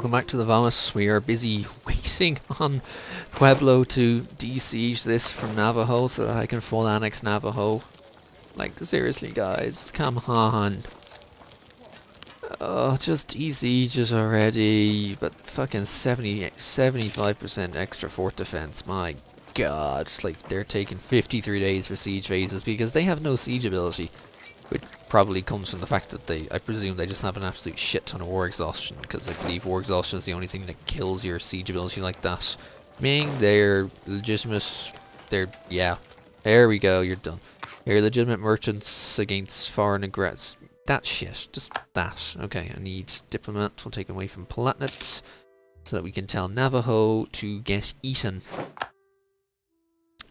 welcome back to the Vomit. We are busy waiting on Pueblo to de-siege this from Navajo so that I can full annex Navajo. Like, seriously guys, come on. Oh, just de-sieges already, but fucking 75% extra fort defense, my god. It's like they're taking 53 days for siege phases because they have no siege ability. Which probably comes from the fact that I presume they just have an absolute shit ton of war exhaustion, because I believe war exhaustion is the only thing that kills your siege ability like that. Meaning they're legitimate, yeah, there we go, you're done. They're legitimate merchants against foreign aggressors. That shit, just that. Okay, I need diplomats, we'll take away from Palatinate, so that we can tell Navajo to get eaten.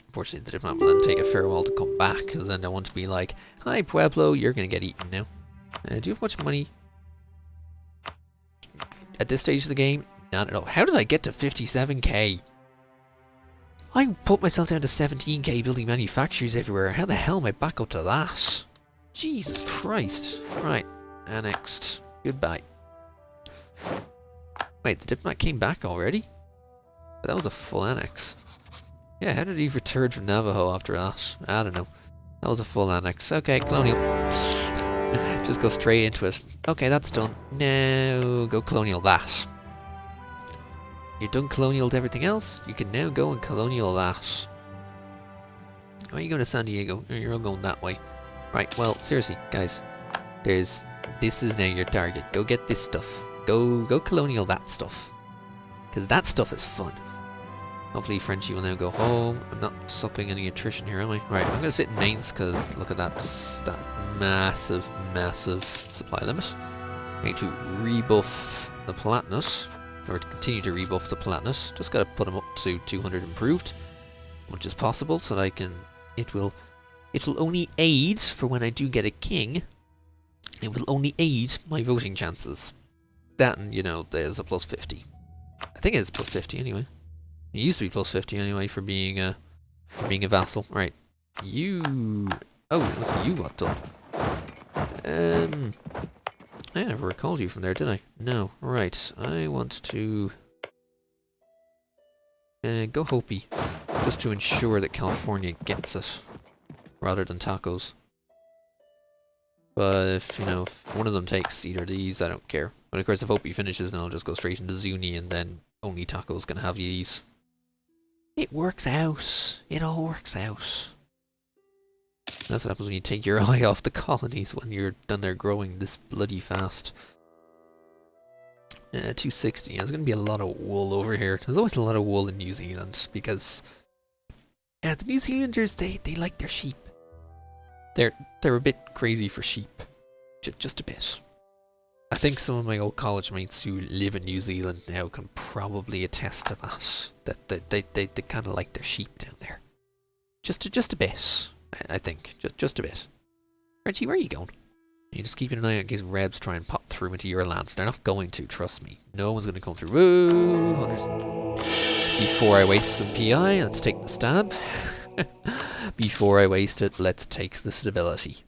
Unfortunately, the diplomat will then take a fair while to come back, because then I want to be like, hi Pueblo, you're going to get eaten now. Do you have much money? At this stage of the game, not at all. How did I get to 57k? I put myself down to 17k building manufacturers everywhere. How the hell am I back up to that? Jesus Christ. Right, annexed. Goodbye. Wait, the diplomat came back already? But that was a full annex. Yeah, how did he return from Navajo after that? I don't know. That was a full annex. Okay, colonial. Just go straight into it. Okay, that's done. Now go colonial that. You've done colonial to everything else. You can now go and colonial that. Why are you going to San Diego? You're all going that way. Right, well, seriously, guys. This is now your target. Go get this stuff. Go colonial that stuff. Because that stuff is fun. Hopefully Frenchie will now go home. I'm not supping any attrition here, am I? Right, I'm going to sit in mains because look at that massive, massive supply limit. I need to rebuff the Palatinate, or continue to rebuff the Palatinate. Just got to put them up to 200 improved, which is possible, so that I can. It will only aid for when I do get a king. It will only aid my voting chances. That, and you know, there's a plus 50. I think it's plus 50 anyway. It used to be plus 50 anyway for being a vassal. Right. You... Oh, what's you got done? I never recalled you from there, did I? No. Right. I want to... go Hopi. Just to ensure that California gets it. Rather than tacos. But if, you know, if one of them takes either of these, I don't care. But of course if Hopi finishes, then I'll just go straight into Zuni and then only tacos can have these. It works out. It all works out. That's what happens when you take your eye off the colonies when you're done there growing this bloody fast. 260. There's going to be a lot of wool over here. There's always a lot of wool in New Zealand because the New Zealanders, they like their sheep. They're a bit crazy for sheep. Just a bit. I think some of my old college mates who live in New Zealand now can probably attest to that. That they kind of like their sheep down there. Just a bit, I think. Just a bit. Frenchie, where are you going? You're just keeping an eye out in case Rebs try and pop through into your lands. They're not going to, trust me. No one's going to come through. Woo! Before I waste some PI, let's take the stab. Before I waste it, let's take the stability.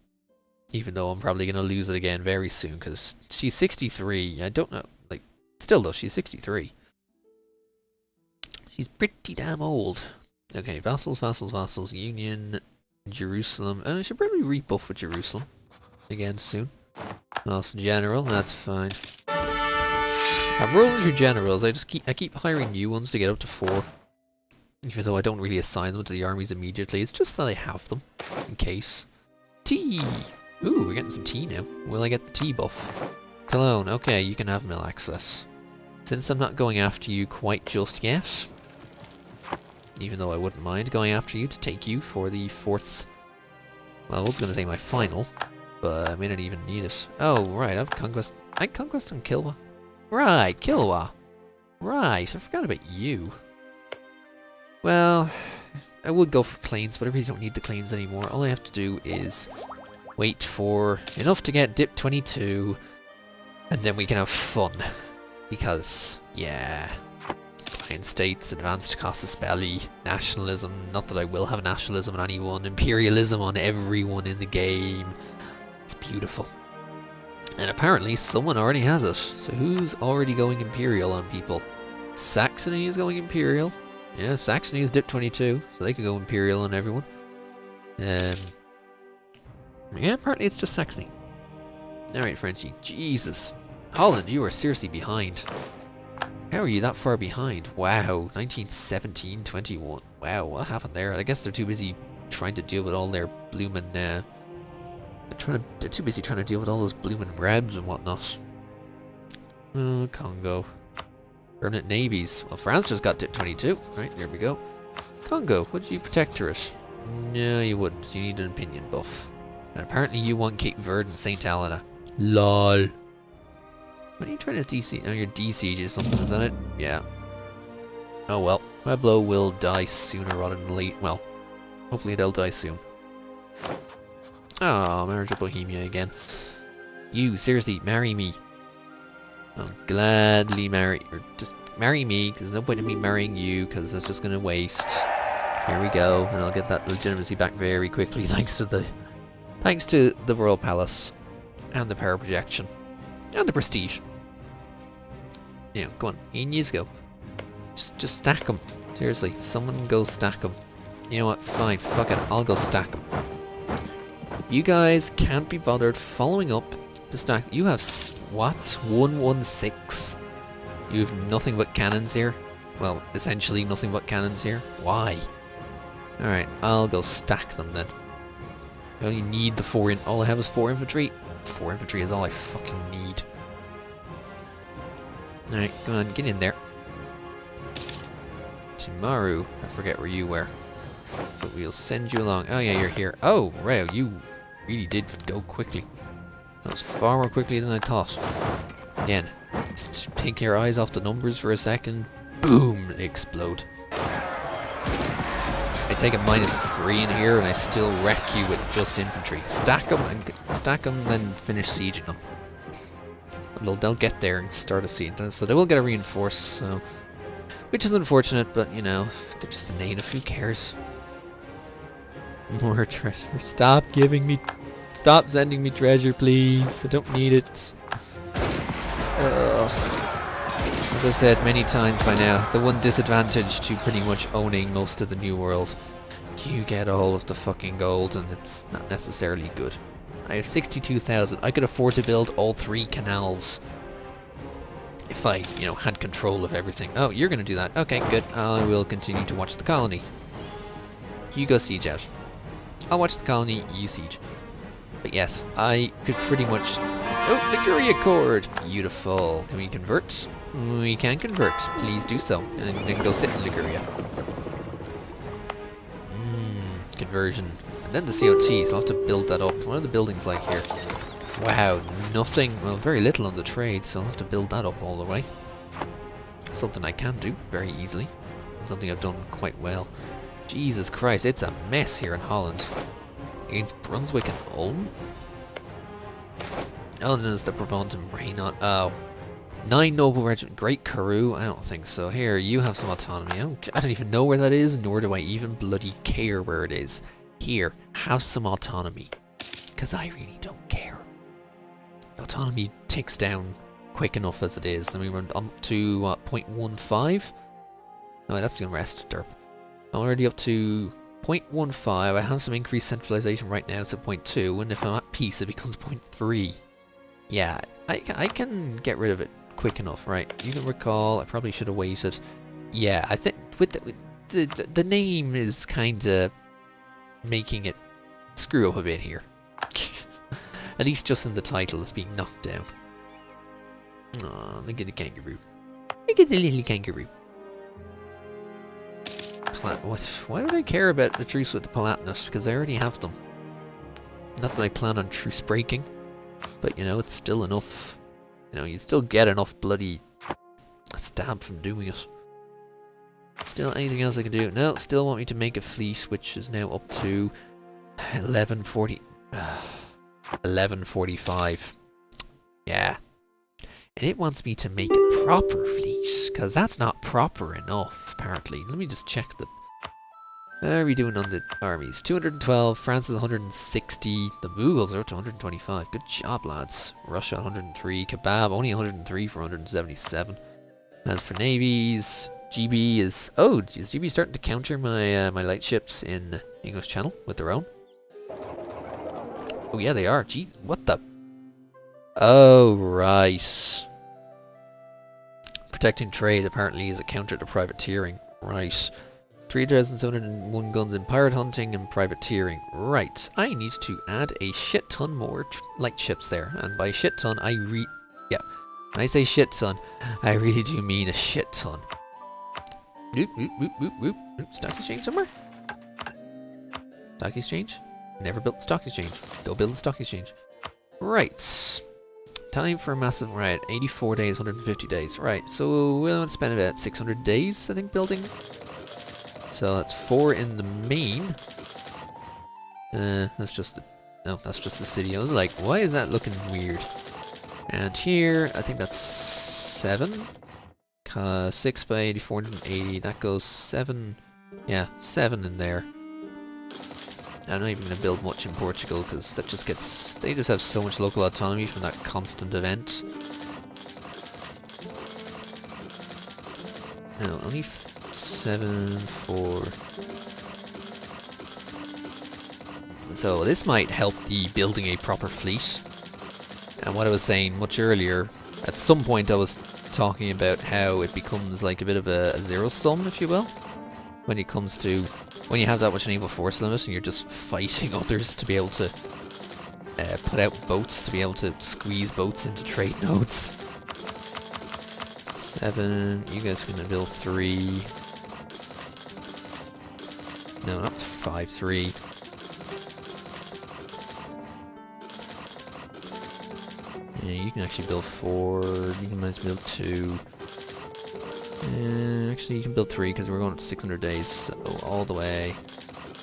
Even though I'm probably going to lose it again very soon, because she's 63. I don't know. Like, still though, she's 63. She's pretty damn old. Okay, vassals, vassals, vassals. Union, Jerusalem. I should probably rebuff with Jerusalem again soon. Lost general, that's fine. I'm rolling through generals. I keep hiring new ones to get up to 4. Even though I don't really assign them to the armies immediately. It's just that I have them in case. Tea. Ooh, we're getting some tea now. Will I get the tea buff? Cologne, okay, you can have mill access. Since I'm not going after you quite just yet, even though I wouldn't mind going after you to take you for the 4th, well, I was going to say my final, but I may not even need it. Oh, right, I have conquest. I conquest on Kilwa. Right, Kilwa. Right, I forgot about you. Well, I would go for claims, but I really don't need the claims anymore. All I have to do is wait for enough to get dip 22, and then we can have fun. Because, yeah, client states, advanced casus belli, nationalism, not that I will have nationalism on anyone, imperialism on everyone in the game. It's beautiful. And apparently someone already has it. So who's already going Imperial on people? Saxony is going Imperial. Yeah, Saxony is dip 22, so they could go Imperial on everyone. Yeah, apparently it's just Saxony. Alright, Frenchie. Jesus. Holland, you are seriously behind. How are you that far behind? Wow, 1917, 21. Wow, what happened there? I guess they're too busy trying to deal with all their bloomin', they're too busy trying to deal with all those bloomin' rebs and whatnot. Oh, Congo. Permanent navies. Well, France just got dip 22. Right, there we go. Congo, would you protectorate? No, you wouldn't. You need an opinion buff. And apparently you want Cape Verde and St. Helena. LOL. What are you trying to DC? Oh, you're DC'd or something, is that it? Yeah. Oh well. Pueblo will die sooner rather than late. Well, hopefully they'll die soon. Oh, marriage of Bohemia again. You, seriously, marry me. I'll gladly marry, or just marry me, because there's no point in me marrying you, because that's just going to waste. Here we go, and I'll get that legitimacy back very quickly, thanks to the Royal Palace, and the power projection, and the prestige. Yeah, go on, in you go. Just stack them. Seriously, someone go stack them. You know what, fine, fuck it, I'll go stack them. You guys can't be bothered following up to stack. You have, what, 116? You have nothing but cannons here? Well, essentially nothing but cannons here. Why? Alright, I'll go stack them then. I only need the 4 in. All I have is 4 infantry. 4 infantry is all I fucking need. Alright, come on, get in there. Timaru, I forget where you were. But we'll send you along. Oh yeah, you're here. Oh, wow, you really did go quickly. That was far more quickly than I thought. Again, just take your eyes off the numbers for a second. Boom, they explode. I take a -3 in here and I still wreck you with just infantry. Stack them, then finish sieging them. They'll get there and start a siege. So they will get a reinforce, so, which is unfortunate, but you know, they're just a native, who cares? More treasure. Stop sending me treasure, please. I don't need it. As I've said many times by now, the one disadvantage to pretty much owning most of the New World, you get all of the fucking gold and it's not necessarily good. I have 62,000. I could afford to build all 3 canals if I, you know, had control of everything. Oh, you're gonna do that. Okay, good. I will continue to watch the colony. You go siege out. I'll watch the colony, you siege. But yes, I could pretty much... Oh, Liguria Accord! Beautiful. Can we convert? We can convert. Please do so. And then go sit in Liguria. Conversion. And then the COT, so I'll have to build that up. What are the buildings like here? Wow, nothing. Well, very little on the trade, so I'll have to build that up all the way. Something I can do very easily. Something I've done quite well. Jesus Christ, it's a mess here in Holland. Against Brunswick and Ulm? Oh, and there's the Brabant and Brainot. Oh. 9 Noble Regiment. Great Karoo? I don't think so. Here, you have some autonomy. I don't even know where that is, nor do I even bloody care where it is. Here, have some autonomy. Because I really don't care. Autonomy ticks down quick enough as it is. And we run up to, what, 0.15? No, that's the unrest, derp. I'm already up to 0.15. I have some increased centralization right now, it's at 0.2. And if I'm at peace, it becomes 0.3. Yeah, I can get rid of it quick enough, right? You can recall, I probably should have waited. Yeah, I think with the name is kind of making it screw up a bit here. At least just in the title, it's being knocked down. Aw, look at the kangaroo. Look at the little kangaroo. Why would I care about the truce with the Palatinate? Because I already have them. Not that I plan on truce breaking, but you know, it's still enough. You know, you still get enough bloody stab from doing it. Still, anything else I can do? No, still want me to make a fleet, which is now up to 1145. Yeah. And it wants me to make a proper fleet, because that's not proper enough, apparently. Let me just check the... How are we doing on the armies? 212, France is 160, the Mughals are up to 125. Good job, lads. Russia 103, Kebab only 103 for 177. As for navies, GB is... Oh, is GB starting to counter my my light ships in English Channel with their own? Oh yeah, they are. Gee, what the... Oh, right. Protecting trade apparently is a counter to privateering. Right. 3,701 guns in pirate hunting and privateering. Right. I need to add a shit ton more light ships there. And by shit ton, yeah. When I say shit ton, I really do mean a shit ton. Whoop, whoop, whoop, whoop, whoop. Stock exchange somewhere? Stock exchange? Never built the stock exchange. Go build the stock exchange. Right. Time for a massive... Right. 84 days, 150 days. Right. So we'll want to spend about 600 days, I think, building. So that's 4 in the main. That's just the... No, that's just the city. I was like, why is that looking weird? And here, I think that's 7. 6 by 80, 480. That goes 7. Yeah, 7 in there. I'm not even going to build much in Portugal because that just gets... They just have so much local autonomy from that constant event. No, only 7, 4. So this might help the building a proper fleet. And what I was saying much earlier, at some point I was talking about how it becomes like a bit of a zero sum, if you will, when it comes to when you have that much naval force limit and you're just fighting others to be able to put out boats, to be able to squeeze boats into trade nodes. 7, you guys are gonna build 3. No, not 5, 3. Yeah, you can actually build 4, you can manage to build 2. Actually, you can build 3 because we're going up to 600 days, so all the way.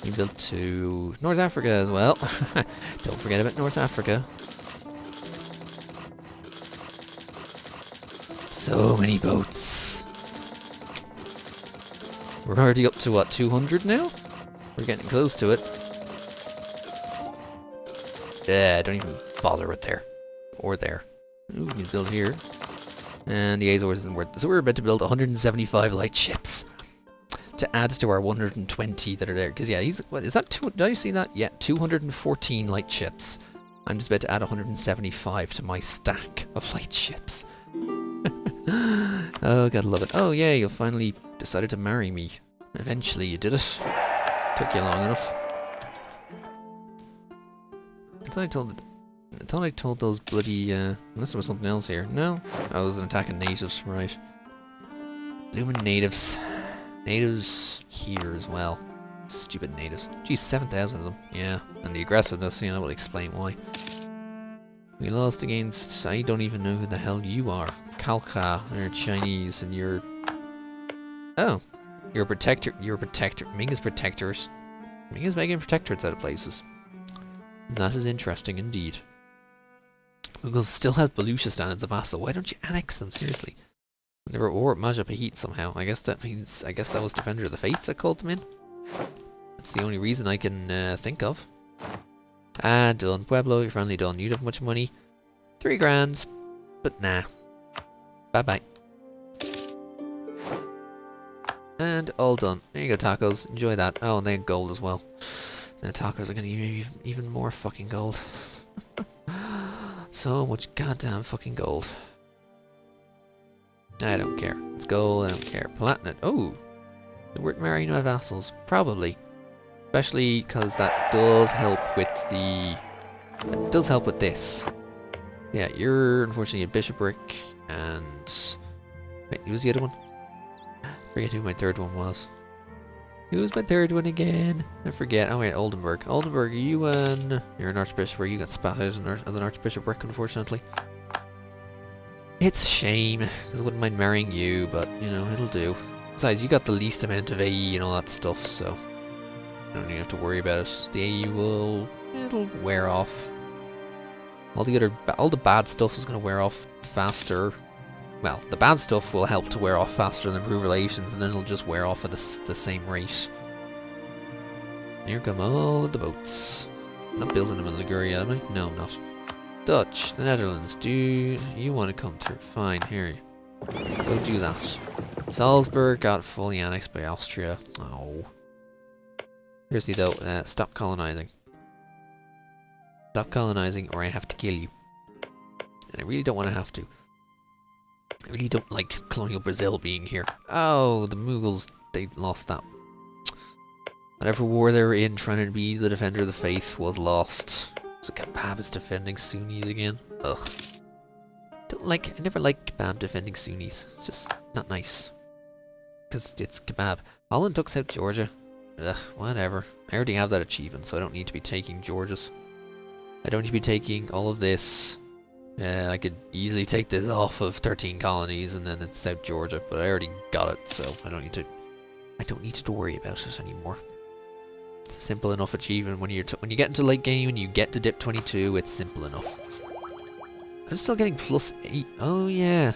You can build 2. North Africa as well. Don't forget about North Africa. So many boats. We're already up to what, 200 now? We're getting close to it. Don't even bother with there. Or there. Ooh, we can build here. And the Azores isn't worth it. So we're about to build 175 light ships to add to our 120 that are there. Because yeah, what is that? Did I see that? Yeah, 214 light ships. I'm just about to add 175 to my stack of light ships. Oh, gotta love it. Oh yeah, you finally decided to marry me. Eventually, you did it. Took you long enough. I thought I told those bloody, unless there was something else here. No? I was attacking natives, right. Blooming natives. Natives here as well. Stupid natives. Geez, 7,000 of them. Yeah, and the aggressiveness, you know, will explain why. We lost against... I don't even know who the hell you are. Kalka, you're Chinese, and you're... Oh. You're a protector. You're a protector. Ming is protectors. Ming is making protectorates out of places. That is interesting indeed. Mughals still have Baluchistan as a vassal. Why don't you annex them? Seriously. They were at Majapahit somehow. I guess that means... I guess that was Defender of the Faith that called them in. That's the only reason I can think of. Ah, done. Pueblo, you're finally done. You don't have much money. 3 grand. But nah. Bye-bye. And all done. There you go, tacos. Enjoy that. Oh, and then gold as well. Now tacos are going to give you even more fucking gold. So much goddamn fucking gold. I don't care. It's gold, I don't care. Platinum. Oh! We're marrying my vassals. Probably. Especially because that does help with the... That does help with this. Yeah, you're unfortunately a bishopric, and... Wait, who's the other one? I forget who my third one was. Who's my third one again? I forget. Oh wait, Oldenburg. Oldenburg, you're an archbishopric. You got spat out as an archbishopric, unfortunately. It's a shame, because I wouldn't mind marrying you, but, you know, it'll do. Besides, you got the least amount of AE and all that stuff, so... You don't even have to worry about it. The AE it'll wear off. All the bad stuff is going to wear off faster. Well, the bad stuff will help to wear off faster and improve relations, and then it'll just wear off at the same rate. Here come all of the boats. I'm not building them in Liguria, am I? No, I'm not. Dutch, the Netherlands, do you want to come through? Fine, here. Go do that. Salzburg got fully annexed by Austria. Oh. Seriously though, stop colonizing. Stop colonizing or I have to kill you. And I really don't want to have to. I really don't like colonial Brazil being here. Oh, the Mughals, they lost that. Whatever war they were in trying to be the defender of the faith was lost. So Kebab is defending Sunnis again. Ugh. I never like Kebab defending Sunnis. It's just not nice. Because it's Kebab. Holland took South Georgia. Ugh, whatever. I already have that achievement, so I don't need to be taking Georgia's. I don't need to be taking all of this. I could easily take this off of 13 colonies and then it's South Georgia, but I already got it, so I don't need to worry about it anymore. It's a simple enough achievement when you get into late game and you get to dip 22, it's simple enough. I'm still getting +8. Oh yeah.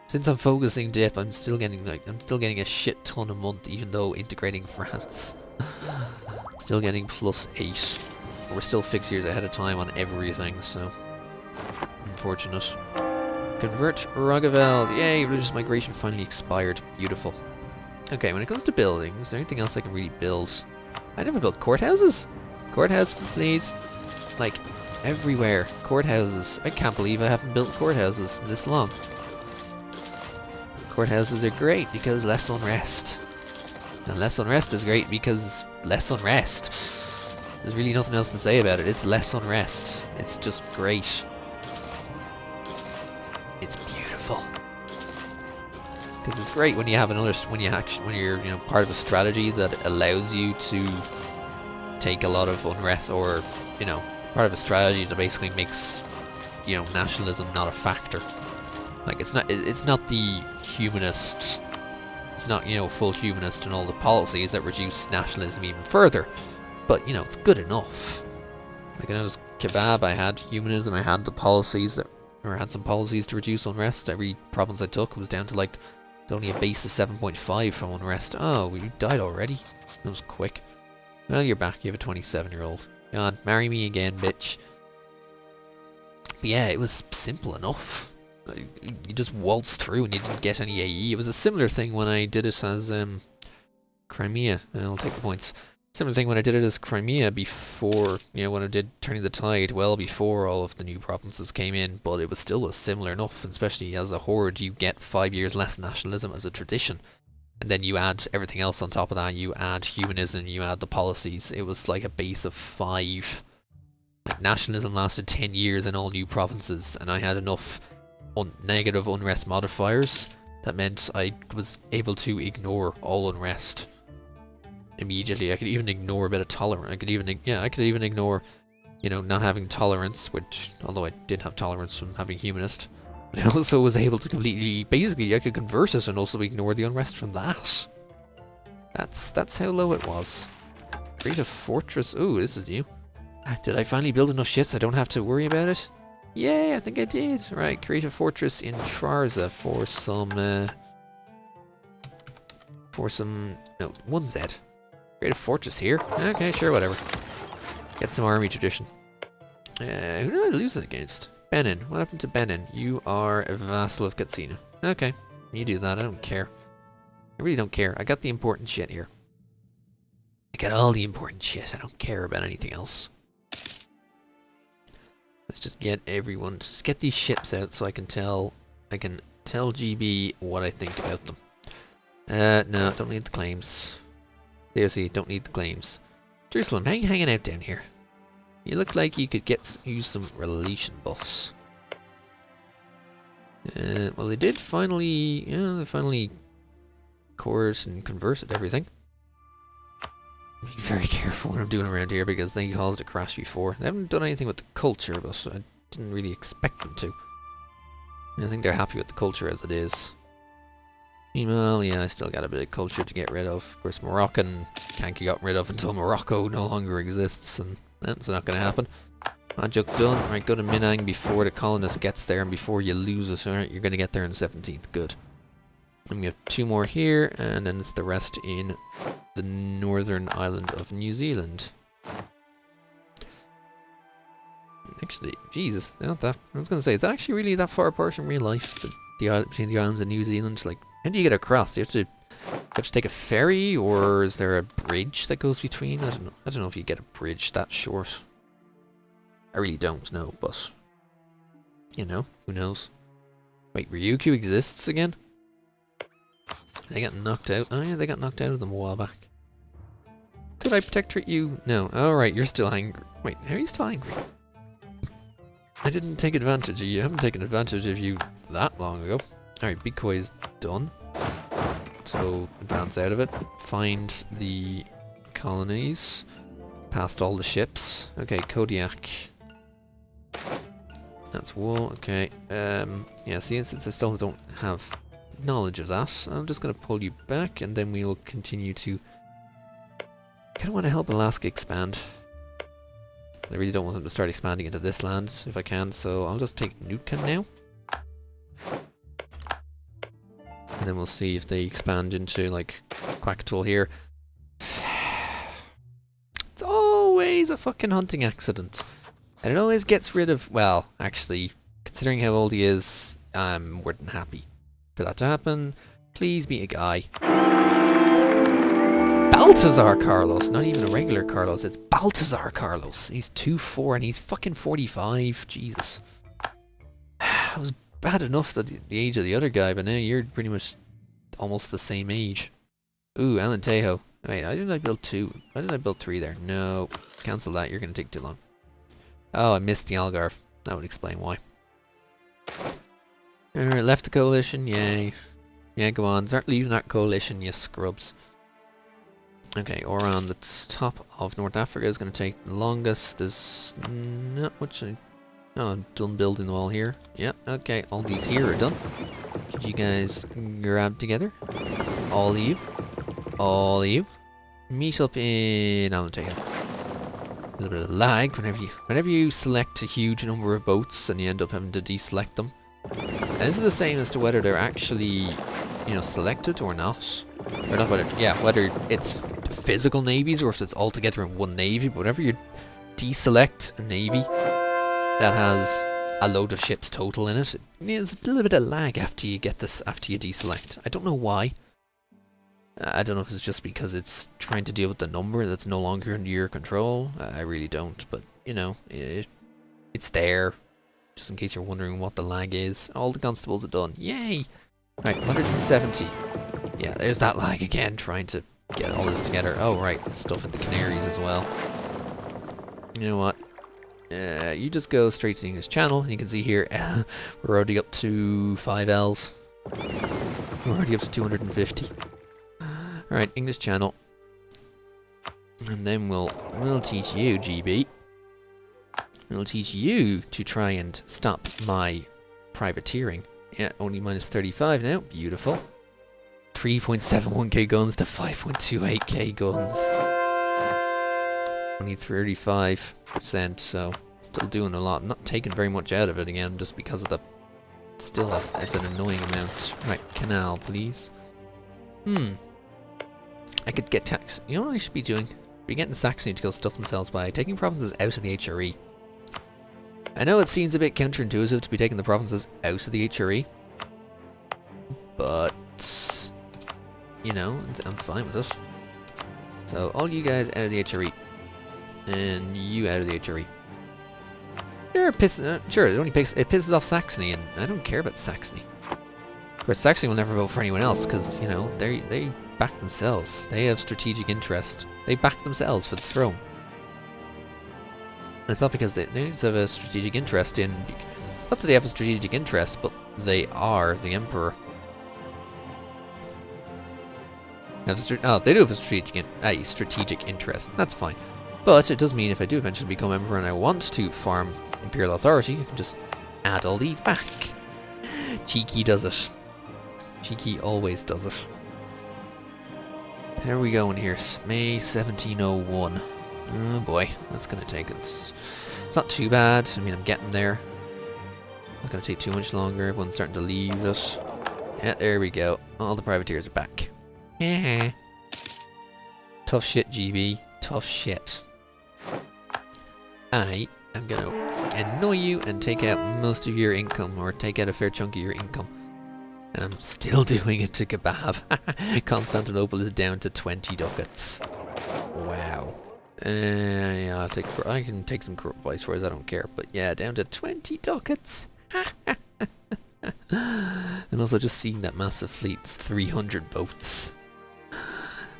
Since I'm focusing dip, I'm still getting a shit ton a month, even though integrating France. Still getting +8. We're still 6 years ahead of time on everything, so unfortunate. Convert Roggeveld. Yay, religious migration finally expired. Beautiful. Okay, when it comes to buildings, is there anything else I can really build? I never built courthouses. Courthouses, please. Like, everywhere. Courthouses. I can't believe I haven't built courthouses this long. Courthouses are great because less unrest. And less unrest is great because less unrest. There's really nothing else to say about it. It's less unrest. It's just great. It's beautiful. Because it's great when you have when you're part of a strategy that allows you to take a lot of unrest, or part of a strategy that basically makes nationalism not a factor. Like it's not the humanist. It's not full humanist and all the policies that reduce nationalism even further. But it's good enough. Like when I was Kebab, I had humanism. I had the policies had some policies to reduce unrest. Every province I took was down to like only a base of 7.5 from unrest. Oh, you died already? That was quick. Well, you're back. You have a 27-year-old. Go on, marry me again, bitch. But yeah, it was simple enough. You just waltzed through and you didn't get any AE. It was a similar thing when I did it as Crimea. I'll take the points. Similar thing when I did it as Crimea before, when I did Turning the Tide, well before all of the new provinces came in, but it was still similar enough, especially as a horde. You get 5 years less nationalism as a tradition, and then you add everything else on top of that. You add humanism, you add the policies. It was like a base of 5. Like nationalism lasted 10 years in all new provinces, and I had enough negative unrest modifiers that meant I was able to ignore all unrest immediately. I could even ignore a bit of tolerance. I could even ignore, not having tolerance, which, although I did have tolerance from having humanist, but I also was able to completely, basically, I could convert it and also ignore the unrest from that. That's how low it was. Create a fortress. Ooh, this is new. Did I finally build enough shit so I don't have to worry about it? Yay, I think I did. Right, create a fortress in Trarza for some, no, 1Z. Create a fortress here. Okay, sure, whatever. Get some army tradition. Who did I lose it against? Benin. What happened to Benin? You are a vassal of Katsina. Okay, you do that. I don't care. I really don't care. I got the important shit here. I got all the important shit. I don't care about anything else. Let's just get everyone. Just get these ships out so I can tell GB what I think about them. No, don't need the claims. Seriously, don't need the claims. Jerusalem, how you hanging out down here? You look like you could use some relation buffs. Well, they did finally, they finally court and converted everything. Be very careful what I'm doing around here because they caused a crash before. They haven't done anything with the culture, but I didn't really expect them to. I think they're happy with the culture as it is. Meanwhile, yeah, I still got a bit of culture to get rid of. Of course, Moroccan can't get got rid of until Morocco no longer exists, and that's not going to happen. Magic done. Right, go to Minang before the colonist gets there and before you lose it. Alright, you're going to get there on the 17th. Good. And we have 2 more here, and then it's the rest in the northern island of New Zealand. Actually, Jesus, they're not that. I was gonna say, is that actually really that far apart in real life? Between the islands of New Zealand, like, how do you get across? Do you have to take a ferry, or is there a bridge that goes between? I don't know. I don't know if you get a bridge that short. I really don't know, but you know, who knows? Wait, Ryukyu exists again? They got knocked out. Oh yeah, they got knocked out of them a while back. Could I protect you? No. Alright, you're still angry. Wait, how are you still angry? I didn't take advantage of you. I haven't taken advantage of you that long ago. Alright, Big Koi is done. So, advance out of it. Find the colonies. Past all the ships. Okay, Kodiak. That's wool, okay. Yeah, see, since I still don't have knowledge of that, I'm just going to pull you back, and then we'll continue to... kind of want to help Alaska expand. I really don't want them to start expanding into this land, if I can, so I'll just take Nutkan now. And then we'll see if they expand into, like, Quackatool here. It's always a fucking hunting accident. And it always gets rid of, well, actually, considering how old he is, I'm more than happy for that to happen. Please be a guy. Baltazar Carlos, not even a regular Carlos, it's Baltazar Carlos. He's 2'4" and he's fucking 45, Jesus. It was bad enough that the age of the other guy, but now you're pretty much almost the same age. Ooh, Alentejo. Wait, why didn't I build 2? Why didn't I build 3 there? No, cancel that, you're gonna take too long. Oh, I missed the Algarve. That would explain why. Alright, left the coalition, yay. Yeah, go on, start leaving that coalition, you scrubs. Okay, Oran, the top of North Africa is going to take the longest. There's not much. Oh, I'm done building the wall here. Yeah, okay, all these here are done. Could you guys grab together? All of you. All of you. Meet up in Alentejo. A little bit of lag whenever you select a huge number of boats and you end up having to deselect them. And this is the same as to whether they're actually, you know, selected or not. Or not whether, yeah, whether it's physical navies or if it's all together in one navy. But whenever you deselect a navy that has a load of ships total in it, there's a little bit of lag after you get this, after you deselect. I don't know why. I don't know if it's just because it's trying to deal with the number that's no longer under your control. I really don't, but you know, it's there. Just in case you're wondering what the lag is. All the constables are done. Yay! Right, 170. Yeah, there's that lag again, trying to get all this together. Oh, right, stuff in the Canaries as well. You know what? You just go straight to the English Channel. You can see here, we're already up to 5 Ls. We're already up to 250. Alright, English Channel. And then we'll teach you, GB. We'll teach you to try and stop my privateering. Yeah, only minus 35 now. Beautiful. 3.71k guns to 5.28k guns. Only 35%, so still doing a lot. Not taking very much out of it again, just because of the... Still, it's an annoying amount. Right, canal, please. I could get tax. You know what I should be doing? Be getting Saxony to go stuff themselves by taking provinces out of the HRE. I know it seems a bit counterintuitive to be taking the provinces out of the HRE, but you know, I'm fine with it. So all you guys out of the HRE, and you out of the HRE. Sure, sure, it pisses off Saxony, and I don't care about Saxony. Of course, Saxony will never vote for anyone else because you know they back themselves. They have strategic interest. They back themselves for the throne. And it's not because they just have a strategic interest in... Not that they have a strategic interest, but they are the Emperor. They do have a strategic interest. That's fine. But it does mean if I do eventually become Emperor and I want to farm Imperial Authority, I can just add all these back. Cheeky does it. Cheeky always does it. How are we going here? May 1701. Oh boy, that's gonna take it. It's not too bad. I mean, I'm getting there. Not gonna take too much longer. Everyone's starting to leave us. Yeah, there we go. All the privateers are back. Tough shit, GB. Tough shit. I am gonna annoy you and take out most of your income, or take out a fair chunk of your income. And I'm still doing it to Kebab. Constantinople is down to 20 ducats. Wow. Yeah, I can take some viceroys, I don't care. But yeah, down to 20 ducats. And also just seeing that massive fleet, it's 300 boats.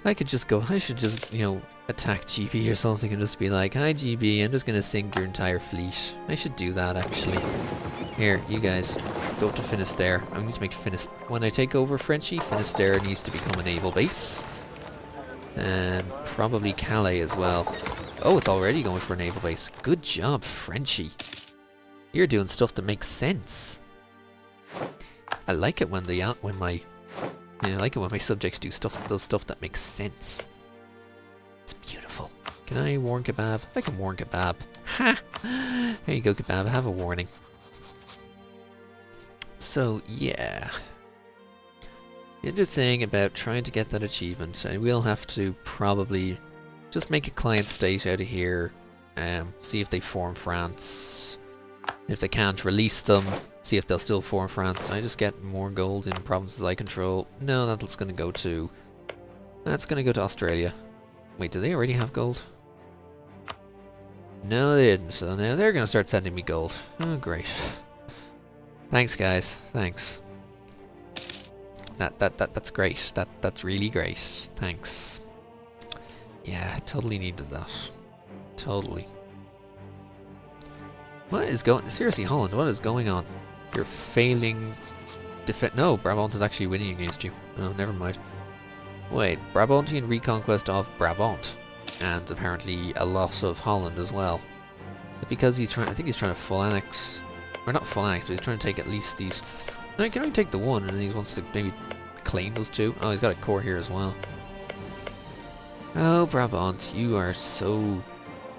I could just go, I should just, you know, attack GB or something and just be like, hi GB, I'm just gonna sink your entire fleet. I should do that actually. Here, you guys, go up to Finisterre. I need to make Finisterre. When I take over Frenchy, Finisterre needs to become a naval base. And probably Calais as well. Oh, it's already going for a naval base. Good job, Frenchy. You're doing stuff that makes sense. I like it when my subjects do stuff that makes sense. It's beautiful. Can I warn Kebab? I can warn Kebab. Ha! There you go, Kebab. Have a warning. So, yeah. The other thing about trying to get that achievement, I will have to probably just make a client state out of here. See if they form France. If they can't, release them. See if they'll still form France. Can I just get more gold in provinces I control? No, that's going to go to... That's going to go to Australia. Wait, do they already have gold? No, they didn't. So now they're going to start sending me gold. Oh, great. Thanks, guys. Thanks. That's great. That's really great. Thanks. Yeah, totally needed that. Totally. What is going... Seriously, Holland, what is going on? You're failing... No, Brabant is actually winning against you. Oh, never mind. Wait, Brabantian reconquest of Brabant. And apparently a loss of Holland as well. Because he's trying... I think he's trying to full annex... Or not full annex, but he's trying to take at least these... No, he can only take the one, and then he wants to maybe claim those two. Oh, he's got a core here as well. Oh, Brabant, you are so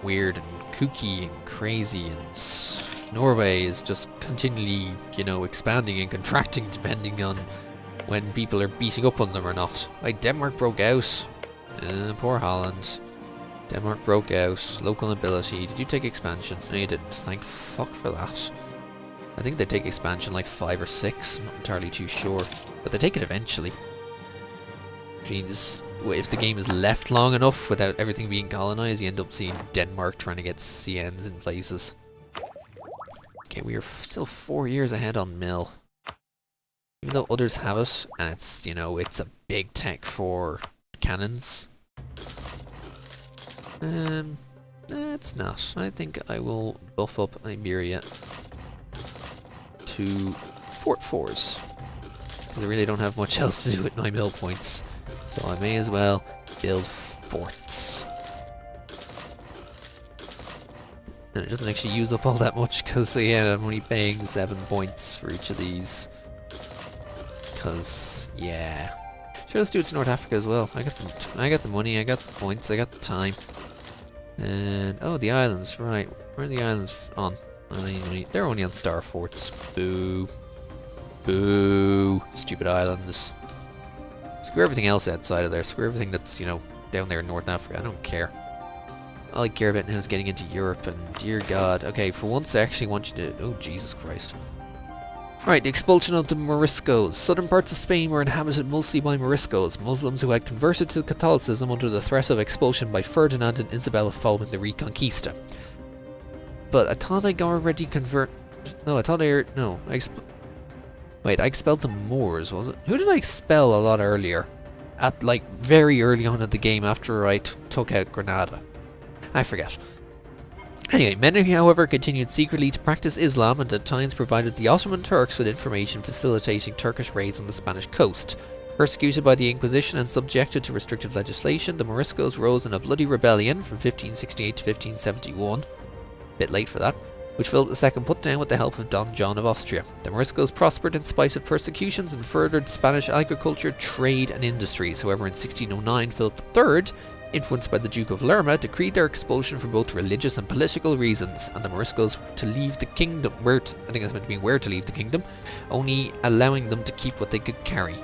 weird and kooky and crazy, and Norway is just continually, you know, expanding and contracting depending on when people are beating up on them or not. Like, Denmark broke out. Poor Holland. Denmark broke out. Local nobility. Did you take expansion? No, you didn't. Thank fuck for that. I think they take expansion like 5 or 6. I'm not entirely too sure. But they take it eventually. Which means if the game is left long enough without everything being colonized, you end up seeing Denmark trying to get CNs in places. Okay, we are still 4 years ahead on mill. Even though others have it, and it's, you know, it's a big tech for cannons. It's not. I think I will buff up Iberia to Fort 4s. I really don't have much else to do with my mill points, so I may as well build forts. And it doesn't actually use up all that much because, yeah, I'm only paying 7 points for each of these. Because, yeah. Sure, let's do it to North Africa as well. I got the money, I got the points, I got the time. And, oh, the islands, right. Where are the islands on? They're only on star forts. Boo. Boo. Stupid islands. Screw everything else outside of there. Screw everything that's, you know, down there in North Africa. I don't care. All I care about now is getting into Europe, and dear God. Okay, for once I actually want you to... Oh, Jesus Christ. Right, the expulsion of the Moriscos. Southern parts of Spain were inhabited mostly by Moriscos, Muslims who had converted to Catholicism under the threat of expulsion by Ferdinand and Isabella following the Reconquista. But I thought I already No, I thought I... No, Wait, I expelled the Moors, was it? Who did I expel a lot earlier? At, like, very early on in the game after I took out Granada. I forget. Anyway, many, however, continued secretly to practice Islam and at times provided the Ottoman Turks with information facilitating Turkish raids on the Spanish coast. Persecuted by the Inquisition and subjected to restrictive legislation, the Moriscos rose in a bloody rebellion from 1568 to 1571. Bit late for that. Which Philip II put down with the help of Don John of Austria. The Moriscos prospered in spite of persecutions and furthered Spanish agriculture, trade and industries. However, in 1609, Philip III influenced by the Duke of Lerma, decreed their expulsion for both religious and political reasons, and the Moriscos to leave the kingdom, I think it's meant to be where to leave the kingdom, only allowing them to keep what they could carry.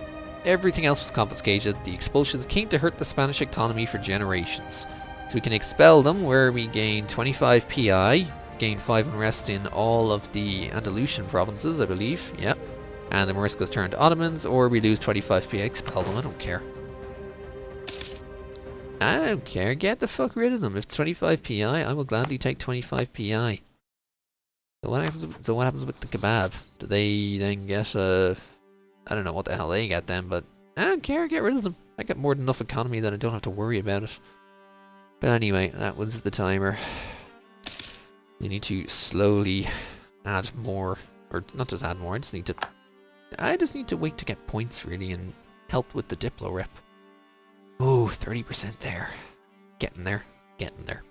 Everything else was confiscated. The expulsions came to hurt the Spanish economy for generations. So we can expel them, where we gain 25 PI, gain 5 unrest in all of the Andalusian provinces, I believe, yeah. And the Moriscos turn to Ottomans, or we lose 25 PI, expel them, I don't care. I don't care, get the fuck rid of them. If it's 25 PI, I will gladly take 25 PI. So what happens with the kebab? Do they then get I don't know what the hell they get then, but I don't care, get rid of them. I get more than enough economy that I don't have to worry about it. But anyway, that was the timer. You need to slowly add more, or not just add more, I just need to wait to get points really and help with the Diplo rep. Oh, 30% there. Getting there. Getting there.